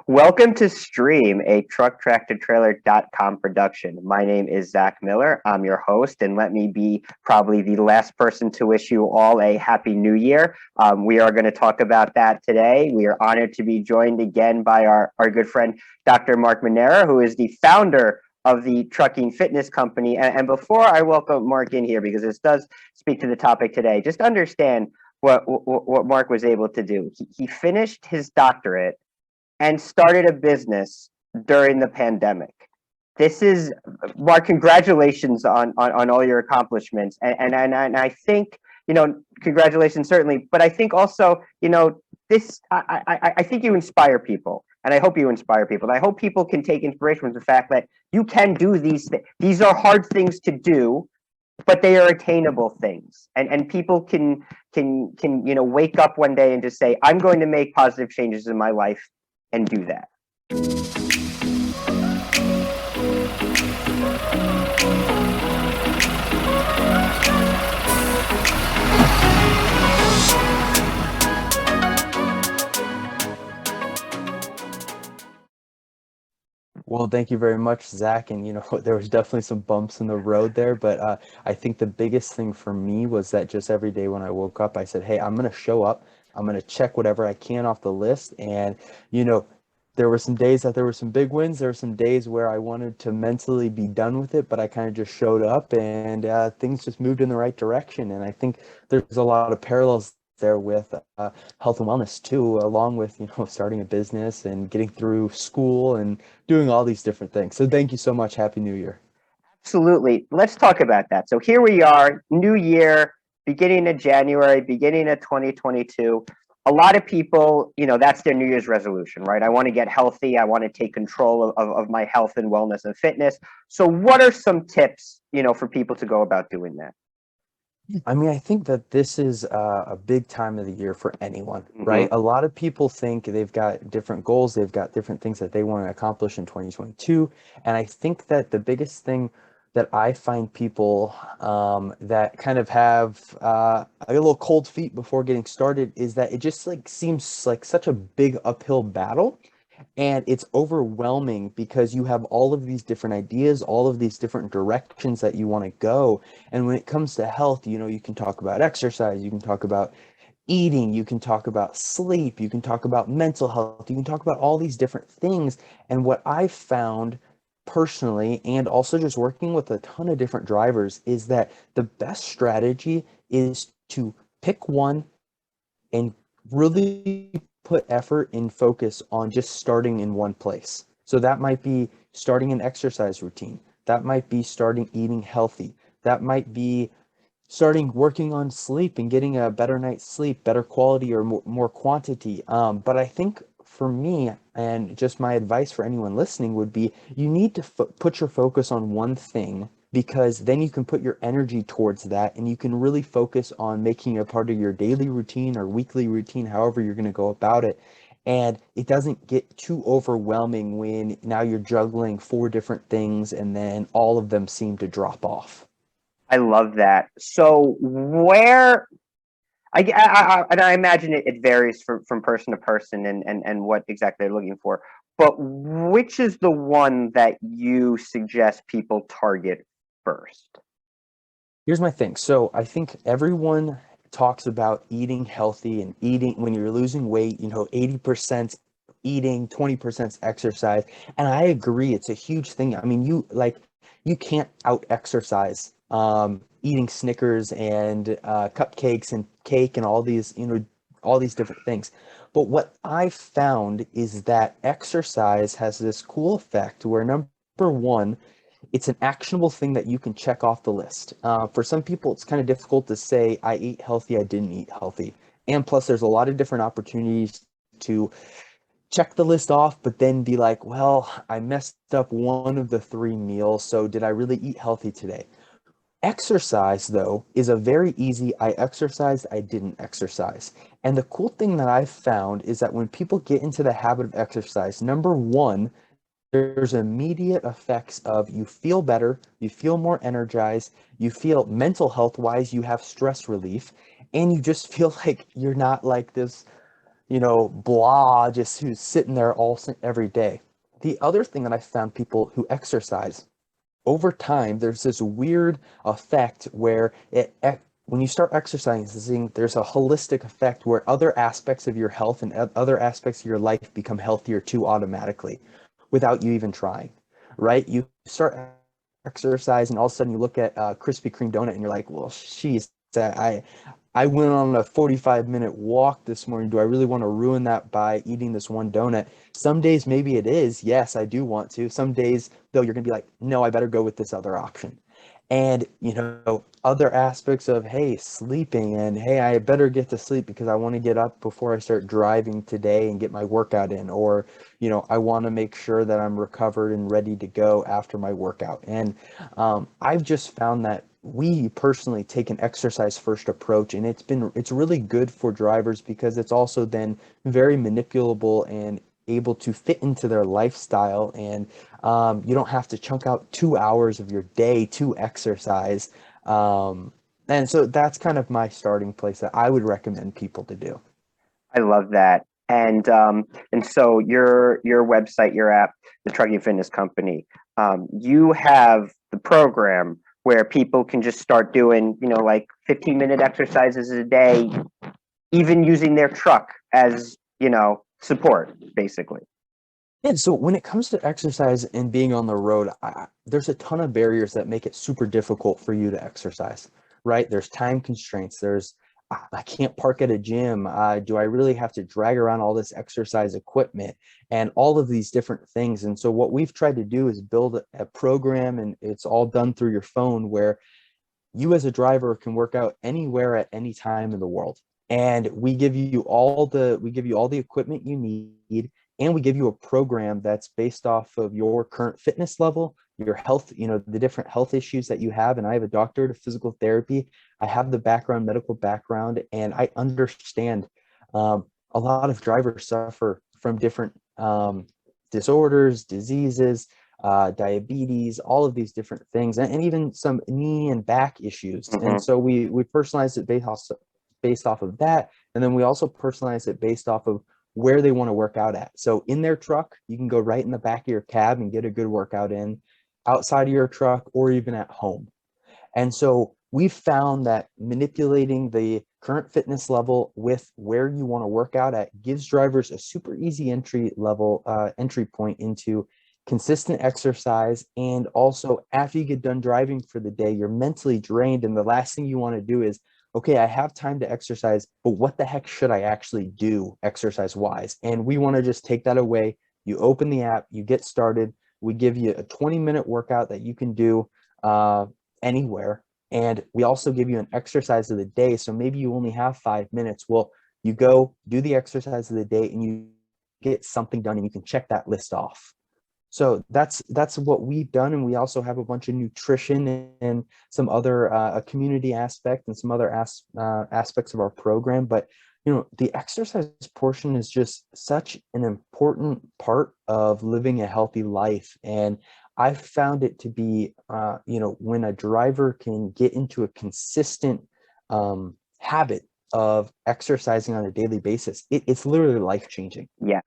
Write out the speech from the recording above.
Welcome to Stream, a truck tractor trailer.com production. My name is Zach Miller. I'm your host, and let me be probably the last person to wish you all a happy new year. We are going to talk about that today. We are honored to be joined again by our good friend, Dr. Mark Manera, who is the founder of the trucking fitness company. And before I welcome Mark in here, because this does speak to the topic today, just understand what Mark was able to do. He finished his doctorate and started a business during the pandemic. This is Mark. Congratulations on all your accomplishments, and I think congratulations certainly, but I think also this I think you inspire people, and I hope you inspire people. And I hope people can take inspiration from the fact that you can do these things. These are hard things to do, but they are attainable things, and people can wake up one day and just say, I'm going to make positive changes in my life and do that. Well, thank you very much, Zach. And there was definitely some bumps in the road there, but I think the biggest thing for me was that just every day when I woke up, I said, "Hey, I'm gonna show up. I'm gonna check whatever I can off the list." And you know, there were some days that there were some big wins. There were some days where I wanted to mentally be done with it, but I kind of just showed up, and things just moved in the right direction. And I think there's a lot of parallels there with health and wellness too, along with starting a business and getting through school and doing all these different things. So thank you so much. Happy New Year. Absolutely. Let's talk about that. So here we are, new year, beginning of January, beginning of 2022. A lot of people, that's their New Year's resolution, right? I want to get healthy. I want to take control of my health and wellness and fitness. So what are some tips, for people to go about doing that? I mean, I think that this is a big time of the year for anyone, right? Mm-hmm. A lot of people think they've got different goals, they've got different things that they want to accomplish in 2022. And I think that the biggest thing that I find people that kind of have a little cold feet before getting started is that it just like seems like such a big uphill battle, and it's overwhelming because you have all of these different ideas, all of these different directions that you want to go. And when it comes to health, you can talk about exercise, you can talk about eating, you can talk about sleep, you can talk about mental health, you can talk about all these different things. And what I've found personally, and also just working with a ton of different drivers, is that the best strategy is to pick one and really put effort and focus on just starting in one place. So that might be starting an exercise routine. That might be starting eating healthy. That might be starting working on sleep and getting a better night's sleep, better quality or more quantity. But I think for me, and just my advice for anyone listening would be, you need to put your focus on one thing, because then you can put your energy towards that and you can really focus on making it a part of your daily routine or weekly routine, however you're going to go about it. And it doesn't get too overwhelming when now you're juggling four different things and then all of them seem to drop off. I love that. So where and I imagine it varies from person to person and what exactly they're looking for. But which is the one that you suggest people target first? Here's my thing. So I think everyone talks about eating healthy and eating when you're losing weight, 80% eating, 20% exercise. And I agree, it's a huge thing. I mean, you can't out exercise eating Snickers and cupcakes and cake and all these different things. But what I found is that exercise has this cool effect where number one, it's an actionable thing that you can check off the list. For some people, it's kind of difficult to say, I ate healthy, I didn't eat healthy. And plus, there's a lot of different opportunities to check the list off, but then be like, well, I messed up one of the three meals, so did I really eat healthy today? Exercise, though, is a very easy, I exercised, I didn't exercise. And the cool thing that I've found is that when people get into the habit of exercise, number one, there's immediate effects of you feel better, you feel more energized, you feel mental health wise, you have stress relief, and you just feel like you're not like this blah, just who's sitting there every day. The other thing that I found people who exercise over time, there's this weird effect where when you start exercising, there's a holistic effect where other aspects of your health and other aspects of your life become healthier too automatically without you even trying, right? You start exercise and all of a sudden you look at a Krispy Kreme donut and you're like, well, geez, I went on a 45-minute walk this morning. Do I really want to ruin that by eating this one donut? Some days maybe it is. Yes, I do want to. Some days though you're gonna be like, no, I better go with this other option. And other aspects of, hey, sleeping, and hey, I better get to sleep because I want to get up before I start driving today and get my workout in, or I want to make sure that I'm recovered and ready to go after my workout. And I've just found that we personally take an exercise first approach, and it's really good for drivers because it's also then very manipulable and able to fit into their lifestyle. And you don't have to chunk out 2 hours of your day to exercise. And so that's kind of my starting place that I would recommend people to do. I love that. And so your website, your app, the Trucking Fitness Company, you have the program where people can just start doing, like 15-minute exercises a day, even using their truck as, support, basically. And so when it comes to exercise and being on the road, there's a ton of barriers that make it super difficult for you to exercise, right? There's time constraints. I can't park at a gym. Do I really have to drag around all this exercise equipment and all of these different things? And so what we've tried to do is build a program, and it's all done through your phone, where you as a driver can work out anywhere at any time in the world. And we give you all the equipment you need, and we give you a program that's based off of your current fitness level, your health, the different health issues that you have. And I have a doctorate of physical therapy. I have the medical background, and I understand a lot of drivers suffer from different disorders, diseases, diabetes, all of these different things, and even some knee and back issues. And Hmm. so we personalize it based off of that, and then we also personalize it based off of where they want to work out at. So in their truck, you can go right in the back of your cab and get a good workout in, outside of your truck, or even at home. And so we've found that manipulating the current fitness level with where you want to work out at gives drivers a super easy entry point into consistent exercise. And also, after you get done driving for the day, you're mentally drained. And the last thing you want to do is, okay, I have time to exercise, but what the heck should I actually do exercise wise? And we want to just take that away. You open the app, you get started. We give you a 20-minute workout that you can do anywhere. And we also give you an exercise of the day. So maybe you only have 5 minutes. Well, you go do the exercise of the day and you get something done, and you can check that list off. So that's what we've done. And we also have a bunch of nutrition and some other a community aspect and some other aspects of our program. But the exercise portion is just such an important part of living a healthy life. And I found it to be, when a driver can get into a consistent habit of exercising on a daily basis, it's literally life changing. Yeah.